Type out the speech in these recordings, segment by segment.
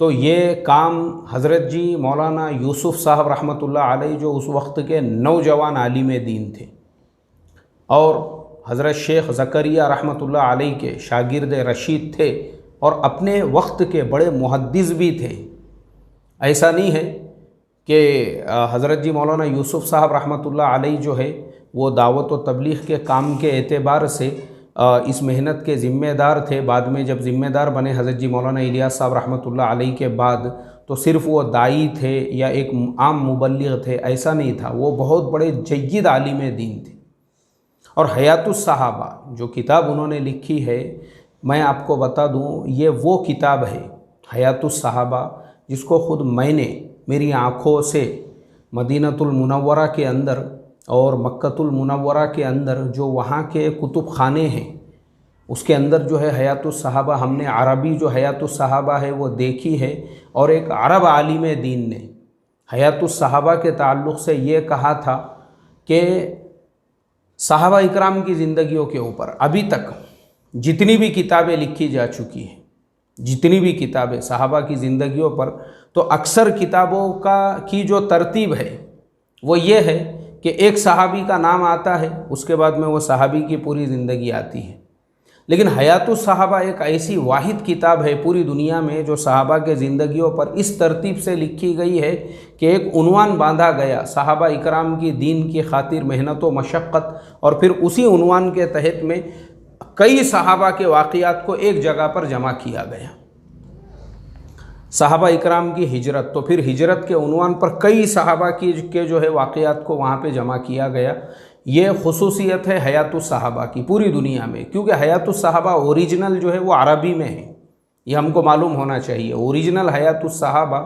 تو یہ کام حضرت جی مولانا یوسف صاحب رحمۃ اللہ علیہ جو اس وقت کے نوجوان عالم دین تھے اور حضرت شیخ زکریہ رحمۃ اللہ علیہ کے شاگرد رشید تھے اور اپنے وقت کے بڑے محدث بھی تھے. ایسا نہیں ہے کہ حضرت جی مولانا یوسف صاحب رحمۃ اللہ علیہ جو ہے وہ دعوت و تبلیغ کے کام کے اعتبار سے اس محنت کے ذمہ دار تھے. بعد میں جب ذمہ دار بنے حضرت جی مولانا الیاس صاحب رحمۃ اللہ علیہ کے بعد تو صرف وہ داعی تھے یا ایک عام مبلغ تھے، ایسا نہیں تھا. وہ بہت بڑے جید عالم دین تھے. اور حیات الصحابہ جو کتاب انہوں نے لکھی ہے، میں آپ کو بتا دوں یہ وہ کتاب ہے حیات الصحابہ جس کو خود میں نے میری آنکھوں سے مدینۃ المنورہ کے اندر اور مکۃ المنورہ کے اندر جو وہاں کے کتب خانے ہیں اس کے اندر جو ہے حیات الصحابہ ہم نے عربی جو حیات الصحابہ ہے وہ دیکھی ہے. اور ایک عرب عالم دین نے حیات الصحابہ کے تعلق سے یہ کہا تھا کہ صحابہ اکرام کی زندگیوں کے اوپر ابھی تک جتنی بھی کتابیں لکھی جا چکی ہیں، جتنی بھی کتابیں صحابہ کی زندگیوں پر، تو اکثر کتابوں کی جو ترتیب ہے وہ یہ ہے کہ ایک صحابی کا نام آتا ہے، اس کے بعد میں وہ صحابی کی پوری زندگی آتی ہے. لیکن حیات الصحابہ ایک ایسی واحد کتاب ہے پوری دنیا میں جو صحابہ کے زندگیوں پر اس ترتیب سے لکھی گئی ہے کہ ایک عنوان باندھا گیا صحابہ اکرام کی دین کی خاطر محنت و مشقت، اور پھر اسی عنوان کے تحت میں کئی صحابہ کے واقعات کو ایک جگہ پر جمع کیا گیا. صحابہ اکرام کی ہجرت، تو پھر ہجرت کے عنوان پر کئی صحابہ کے جو ہے واقعات کو وہاں پہ جمع کیا گیا. یہ خصوصیت ہے حیات الصحابہ کی پوری دنیا میں، کیونکہ حیات الصحابہ اوریجنل جو ہے وہ عربی میں ہے. یہ ہم کو معلوم ہونا چاہیے. اوریجنل حیات الصحابہ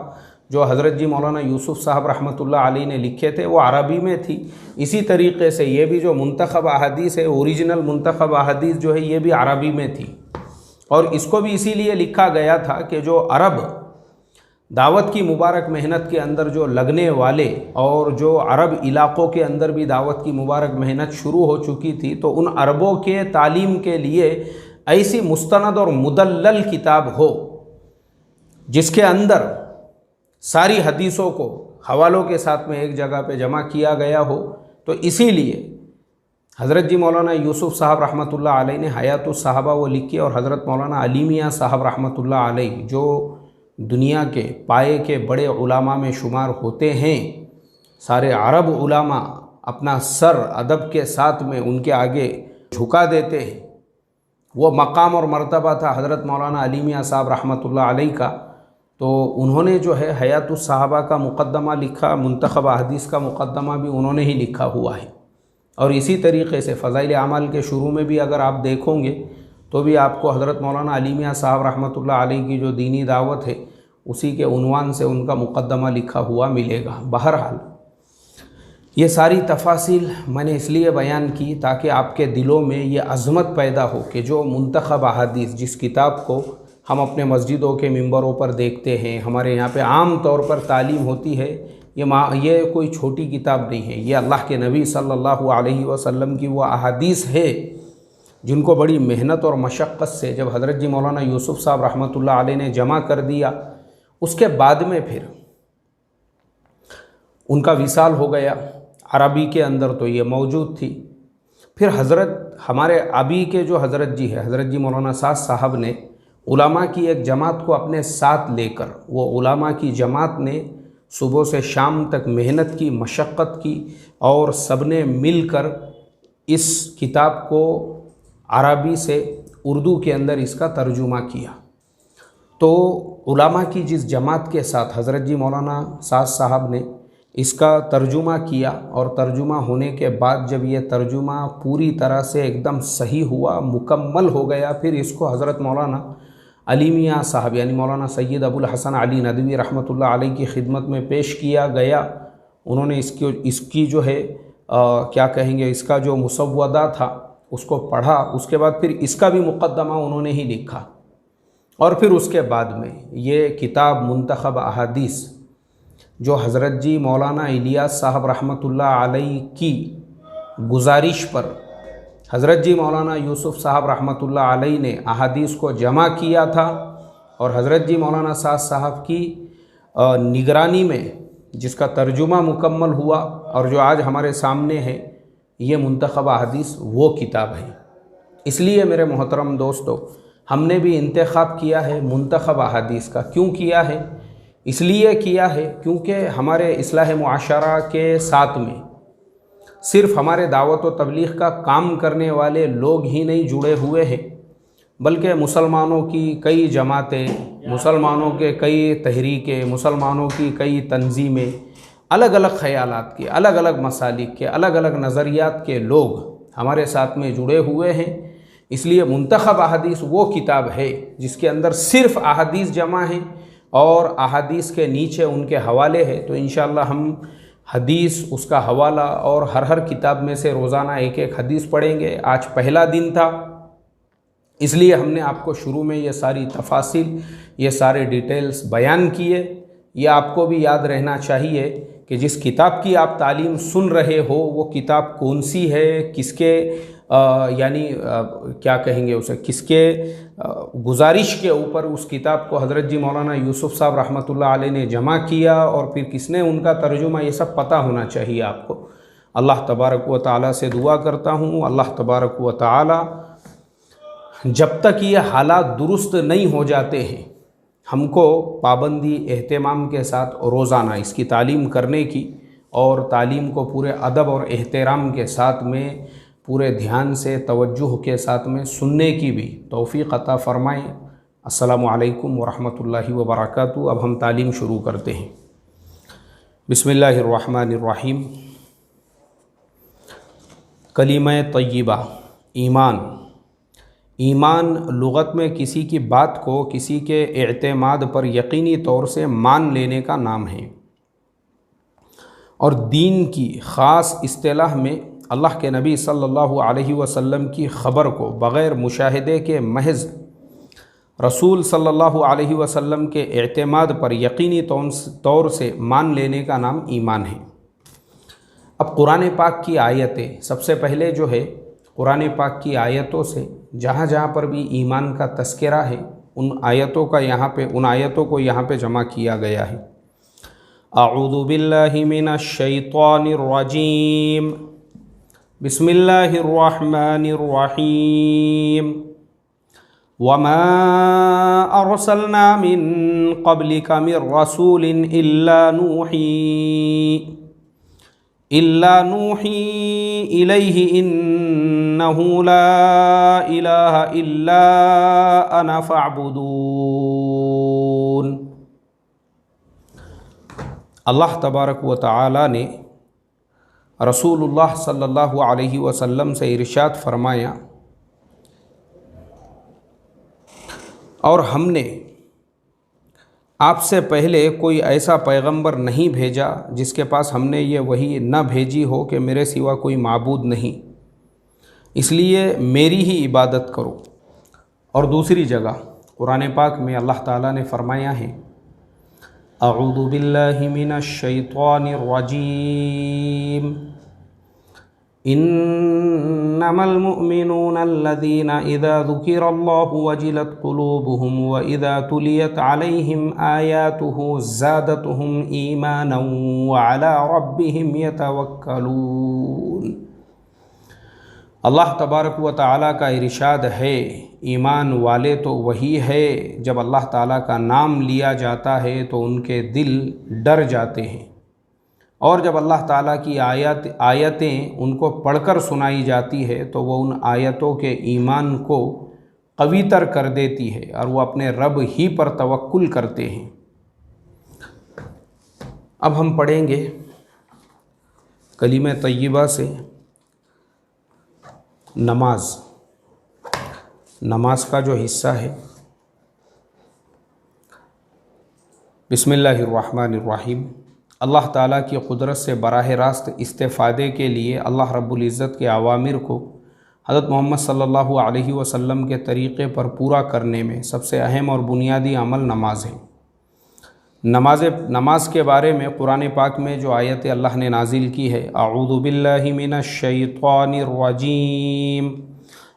جو حضرت جی مولانا یوسف صاحب رحمۃ اللہ علیہ نے لکھے تھے وہ عربی میں تھی. اسی طریقے سے یہ بھی جو منتخب احادیث ہے، اوریجنل منتخب احادیث جو ہے یہ بھی عربی میں تھی. اور اس کو بھی اسی لیے لکھا گیا تھا کہ جو عرب دعوت کی مبارک محنت کے اندر جو لگنے والے اور جو عرب علاقوں کے اندر بھی دعوت کی مبارک محنت شروع ہو چکی تھی، تو ان عربوں کے تعلیم کے لیے ایسی مستند اور مدلل کتاب ہو جس کے اندر ساری حدیثوں کو حوالوں کے ساتھ میں ایک جگہ پہ جمع کیا گیا ہو. تو اسی لیے حضرت جی مولانا یوسف صاحب رحمۃ اللہ علیہ نے حیات الصحابہ وہ لکھی، اور حضرت مولانا علی میاں صاحب رحمۃ اللہ علیہ جو دنیا کے پائے کے بڑے علماء میں شمار ہوتے ہیں، سارے عرب علماء اپنا سر ادب کے ساتھ میں ان کے آگے جھکا دیتے ہیں. وہ مقام اور مرتبہ تھا حضرت مولانا علی میاں صاحب رحمۃ اللہ علیہ کا. تو انہوں نے جو ہے حیات الصحابہ کا مقدمہ لکھا، منتخب احادیث کا مقدمہ بھی انہوں نے ہی لکھا ہوا ہے. اور اسی طریقے سے فضائل اعمال کے شروع میں بھی اگر آپ دیکھو گے تو بھی آپ کو حضرت مولانا علی میاں صاحب رحمۃ اللہ علیہ کی جو دینی دعوت ہے اسی کے عنوان سے ان کا مقدمہ لکھا ہوا ملے گا. بہرحال یہ ساری تفاصیل میں نے اس لیے بیان کی تاکہ آپ کے دلوں میں یہ عظمت پیدا ہو کہ جو منتخب احادیث، جس کتاب کو ہم اپنے مسجدوں کے ممبروں پر دیکھتے ہیں، ہمارے یہاں پہ عام طور پر تعلیم ہوتی ہے، یہ کوئی چھوٹی کتاب نہیں ہے. یہ اللہ کے نبی صلی اللہ علیہ وسلم کی وہ احادیث ہے جن کو بڑی محنت اور مشقت سے جب حضرت جی مولانا یوسف صاحب رحمۃ اللہ علیہ نے جمع کر دیا، اس کے بعد میں پھر ان کا وصال ہو گیا. عربی کے اندر تو یہ موجود تھی. پھر ہمارے ابھی کے جو حضرت جی ہے، حضرت جی مولانا سعد صاحب نے علماء کی ایک جماعت کو اپنے ساتھ لے کر، وہ علماء کی جماعت نے صبح سے شام تک محنت کی، مشقت کی، اور سب نے مل کر اس کتاب کو عربی سے اردو کے اندر اس کا ترجمہ کیا. تو علماء کی جس جماعت کے ساتھ حضرت جی مولانا سعد صاحب نے اس کا ترجمہ کیا، اور ترجمہ ہونے کے بعد جب یہ ترجمہ پوری طرح سے ایک دم صحیح ہوا، مکمل ہو گیا، پھر اس کو حضرت مولانا علی میاں صاحب یعنی مولانا سید ابو الحسن علی ندوی رحمۃ اللہ علیہ کی خدمت میں پیش کیا گیا. انہوں نے اس کی جو ہے کیا کہیں گے، اس کا جو مسودہ تھا اس کو پڑھا. اس کے بعد پھر اس کا بھی مقدمہ انہوں نے ہی لکھا، اور پھر اس کے بعد میں یہ کتاب منتخب احادیث جو حضرت جی مولانا الیاس صاحب رحمۃ اللہ علیہ کی گزارش پر حضرت جی مولانا یوسف صاحب رحمۃ اللہ علیہ نے احادیث کو جمع کیا تھا، اور حضرت جی مولانا سعد صاحب کی نگرانی میں جس کا ترجمہ مکمل ہوا اور جو آج ہمارے سامنے ہے، یہ منتخب احادیث وہ کتاب ہے۔ اس لیے میرے محترم دوستو، ہم نے بھی انتخاب کیا ہے منتخب احادیث کا۔ کیوں کیا ہے؟ اس لیے کیا ہے کیونکہ ہمارے اصلاح معاشرہ کے ساتھ میں صرف ہمارے دعوت و تبلیغ کا کام کرنے والے لوگ ہی نہیں جڑے ہوئے ہیں، بلکہ مسلمانوں کی کئی جماعتیں، مسلمانوں کے کئی تحریکیں، مسلمانوں کی کئی تنظیمیں، الگ الگ خیالات کے، الگ الگ مسالک کے، الگ الگ نظریات کے لوگ ہمارے ساتھ میں جڑے ہوئے ہیں۔ اس لیے منتخب احادیث وہ کتاب ہے جس کے اندر صرف احادیث جمع ہیں اور احادیث کے نیچے ان کے حوالے ہیں۔ تو انشاءاللہ ہم حدیث، اس کا حوالہ اور ہر کتاب میں سے روزانہ ایک ایک حدیث پڑھیں گے۔ آج پہلا دن تھا، اس لیے ہم نے آپ کو شروع میں یہ ساری تفاصیل، یہ سارے ڈیٹیلز بیان کیے۔ یہ آپ کو بھی یاد رہنا چاہیے کہ جس کتاب کی آپ تعلیم سن رہے ہو وہ کتاب کون سی ہے، کس کے کیا کہیں گے اسے، کس کے گزارش کے اوپر اس کتاب کو حضرت جی مولانا یوسف صاحب رحمۃ اللہ علیہ نے جمع کیا، اور پھر کس نے ان کا ترجمہ، یہ سب پتہ ہونا چاہیے آپ کو۔ اللہ تبارک و تعالیٰ سے دعا کرتا ہوں، اللہ تبارک و تعالیٰ جب تک یہ حالات درست نہیں ہو جاتے ہیں، ہم کو پابندی، اہتمام کے ساتھ روزانہ اس کی تعلیم کرنے کی، اور تعلیم کو پورے ادب اور احترام کے ساتھ میں، پورے دھیان سے، توجہ کے ساتھ میں سننے کی بھی توفیق عطا فرمائیں۔ السلام علیکم ورحمۃ اللہ وبرکاتہ۔ اب ہم تعلیم شروع کرتے ہیں۔ بسم اللہ الرحمن الرحیم۔ کلمہ طیبہ، ایمان۔ ایمان لغت میں کسی کی بات کو کسی کے اعتماد پر یقینی طور سے مان لینے کا نام ہے، اور دین کی خاص اصطلاح میں اللہ کے نبی صلی اللہ علیہ وسلم کی خبر کو بغیر مشاہدے کے محض رسول صلی اللہ علیہ وسلم کے اعتماد پر یقینی طور سے مان لینے کا نام ایمان ہے۔ اب قرآن پاک کی آیتیں، سب سے پہلے جو ہے قرآن پاک کی آیتوں سے جہاں جہاں پر بھی ایمان کا تذکرہ ہے، ان آیتوں کو یہاں پہ جمع کیا گیا ہے۔ اعوذ باللہ من الشیطان الرجیم، بسم اللہ الرحمن الرحیم۔ وما ارسلنا من قبلک من رسول الا نوحی الیہ انہ لا الہ الا انا فاعبدون۔ اللہ تبارک و تعالی نے رسول اللہ صلی اللہ علیہ وسلم سے ارشاد فرمایا، اور ہم نے آپ سے پہلے کوئی ایسا پیغمبر نہیں بھیجا جس کے پاس ہم نے یہ وحی نہ بھیجی ہو کہ میرے سوا کوئی معبود نہیں، اس لیے میری ہی عبادت کرو۔ اور دوسری جگہ قرآن پاک میں اللہ تعالیٰ نے فرمایا ہے، اعوذ باللہ من الشیطان الرجیم، انما المؤمنون الذین اذا ذکر اللہ وجلت قلوبهم واذا تلیت علیہم آیاتہ زادتہم ایمانا وعلی ربہم یتوکلون۔ اللہ تبارک و تعالیٰ کا ارشاد ہے، ایمان والے تو وہی ہے جب اللہ تعالیٰ کا نام لیا جاتا ہے تو ان کے دل ڈر جاتے ہیں، اور جب اللہ تعالیٰ کی آیتیں ان کو پڑھ کر سنائی جاتی ہے تو وہ ان آیتوں کے ایمان کو قوی تر کر دیتی ہے، اور وہ اپنے رب ہی پر توکل کرتے ہیں۔ اب ہم پڑھیں گے کلمہ طیبہ سے نماز کا جو حصہ ہے۔ بسم اللہ الرحمن الرحیم۔ اللہ تعالیٰ کی قدرت سے براہ راست استفادے کے لیے اللہ رب العزت کے اوامر کو حضرت محمد صلی اللہ علیہ وسلم کے طریقے پر پورا کرنے میں سب سے اہم اور بنیادی عمل نماز ہے۔ نماز کے بارے میں قرآن پاک میں جو آیت اللہ نے نازل کی ہے، اعوذ باللہ من الشیطان الرجیم،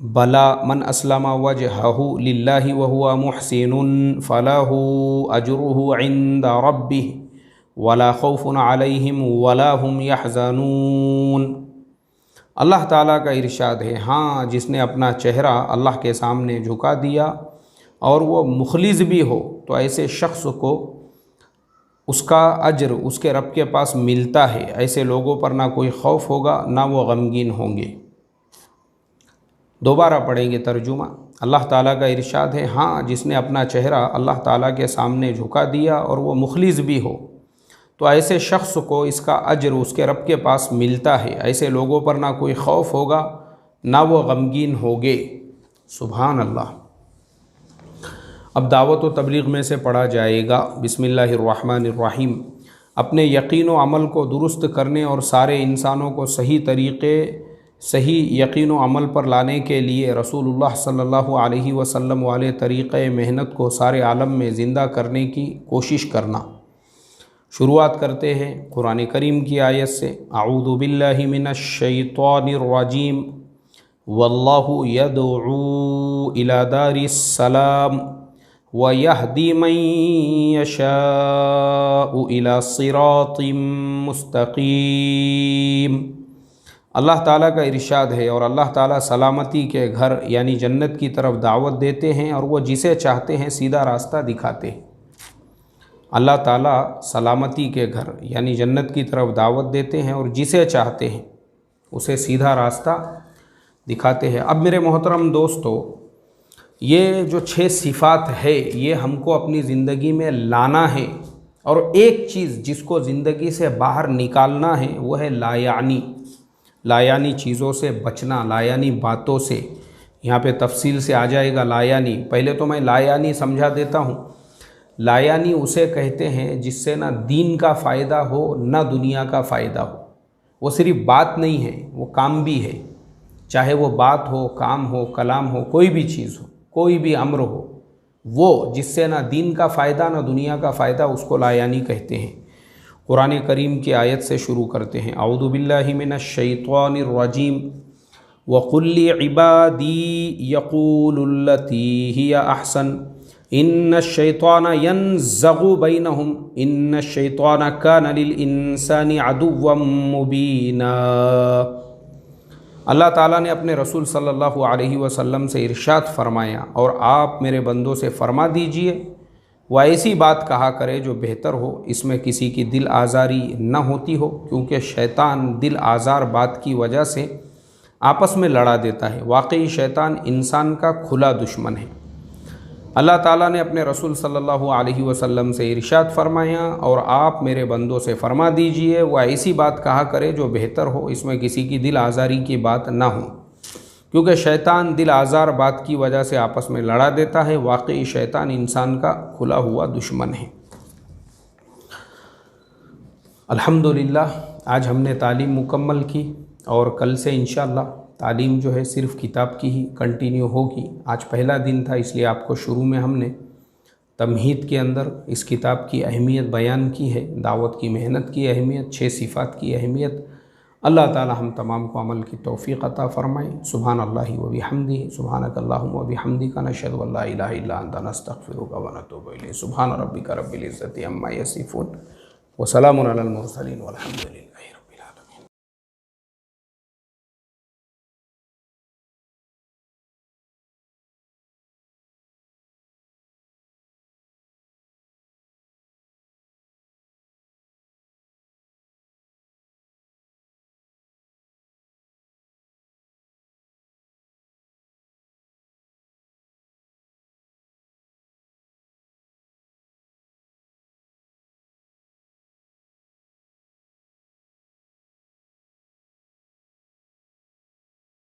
بلا من اسلم وجهه للہ وهو محسن فلہ اجرہ عند ربہ ولا خوف علیہم ولا هم يحزنون۔ اللہ تعالیٰ کا ارشاد ہے، ہاں جس نے اپنا چہرہ اللہ کے سامنے جھکا دیا اور وہ مخلص بھی ہو تو ایسے شخص کو اس کا اجر اس کے رب کے پاس ملتا ہے، ایسے لوگوں پر نہ کوئی خوف ہوگا نہ وہ غمگین ہوں گے۔ دوبارہ پڑھیں گے ترجمہ۔ اللہ تعالیٰ کا ارشاد ہے، ہاں جس نے اپنا چہرہ اللہ تعالیٰ کے سامنے جھکا دیا اور وہ مخلص بھی ہو تو ایسے شخص کو اس کا اجر اس کے رب کے پاس ملتا ہے، ایسے لوگوں پر نہ کوئی خوف ہوگا نہ وہ غمگین ہوگے۔ سبحان اللہ۔ اب دعوت و تبلیغ میں سے پڑھا جائے گا۔ بسم اللہ الرحمن الرحیم۔ اپنے یقین و عمل کو درست کرنے اور سارے انسانوں کو صحیح یقین و عمل پر لانے کے لیے رسول اللہ صلی اللہ علیہ وسلم والے طریقۂ محنت کو سارے عالم میں زندہ کرنے کی کوشش کرنا۔ شروعات کرتے ہیں قرآن کریم کی آیت سے۔ اعوذ باللہ من الشیطان الرجیم واللہ یدعو الی دار السلام وَيَهْدِي مَن يَشَاءُ إِلَى صِرَاطٍ مُسْتَقِيمٍ۔ اللہ تعالیٰ کا ارشاد ہے، اور اللہ تعالیٰ سلامتی کے گھر یعنی جنت کی طرف دعوت دیتے ہیں اور وہ جسے چاہتے ہیں سیدھا راستہ دکھاتے ہیں۔ اللہ تعالیٰ سلامتی کے گھر یعنی جنت کی طرف دعوت دیتے ہیں اور جسے چاہتے ہیں اسے سیدھا راستہ دکھاتے ہیں۔ اب میرے محترم دوستو، یہ جو 6 صفات ہے یہ ہم کو اپنی زندگی میں لانا ہے، اور ایک چیز جس کو زندگی سے باہر نکالنا ہے وہ ہے لایانی چیزوں سے بچنا، لایانی باتوں سے۔ یہاں پہ تفصیل سے آ جائے گا لایانی۔ پہلے تو میں لایانی سمجھا دیتا ہوں۔ لایانی اسے کہتے ہیں جس سے نہ دین کا فائدہ ہو نہ دنیا کا فائدہ ہو۔ وہ صرف بات نہیں ہے، وہ کام بھی ہے، چاہے وہ بات ہو، کام ہو، کلام ہو، کوئی بھی چیز ہو، کوئی بھی امر ہو، وہ جس سے نہ دین کا فائدہ نہ دنیا کا فائدہ، اس کو لایانی کہتے ہیں۔ قرآن کریم کی آیت سے شروع کرتے ہیں۔ اعوذ باللہ من الشیطان الرجیم وَقُلْ لِعِبَادِي يَقُولُوا الَّتِي هِيَ أَحْسَنُ إِنَّ الشَّيْطَانَ يَنزَغُ بَيْنَهُمْ إِنَّ الشَّيْطَانَ كَانَ لِلْإِنسَانِ عَدُوًّا مُبِينًا۔ اللہ تعالیٰ نے اپنے رسول صلی اللہ علیہ وسلم سے ارشاد فرمایا، اور آپ میرے بندوں سے فرما دیجئے وہ ایسی بات کہا کرے جو بہتر ہو، اس میں کسی کی دل آزاری نہ ہوتی ہو، کیونکہ شیطان دل آزار بات کی وجہ سے آپس میں لڑا دیتا ہے۔ واقعی شیطان انسان کا کھلا دشمن ہے۔ اللہ تعالیٰ نے اپنے رسول صلی اللہ علیہ وسلم سے ارشاد فرمایا، اور آپ میرے بندوں سے فرما دیجئے وہ ایسی بات کہا کرے جو بہتر ہو، اس میں کسی کی دل آزاری کی بات نہ ہو، کیونکہ شیطان دل آزار بات کی وجہ سے آپس میں لڑا دیتا ہے۔ واقعی شیطان انسان کا کھلا ہوا دشمن ہے۔ الحمدللہ آج ہم نے تعلیم مکمل کی، اور کل سے انشاءاللہ تعلیم جو ہے صرف کتاب کی ہی کنٹینیو ہوگی۔ آج پہلا دن تھا، اس لیے آپ کو شروع میں ہم نے تمہید کے اندر اس کتاب کی اہمیت بیان کی ہے، دعوت کی محنت کی اہمیت، 6 صفات کی اہمیت۔ اللہ تعالی ہم تمام کو عمل کی توفیق عطا فرمائے۔ سبحان اللہ و بحمدہ، سبحانک اللہم و بحمدک، نشہد ان لا الہ الا انت، نستغفرک و نتوب الیک۔ سبحان ربک رب العزۃ عما یصفون، وسلام علی المرسلین، والحمد للہ۔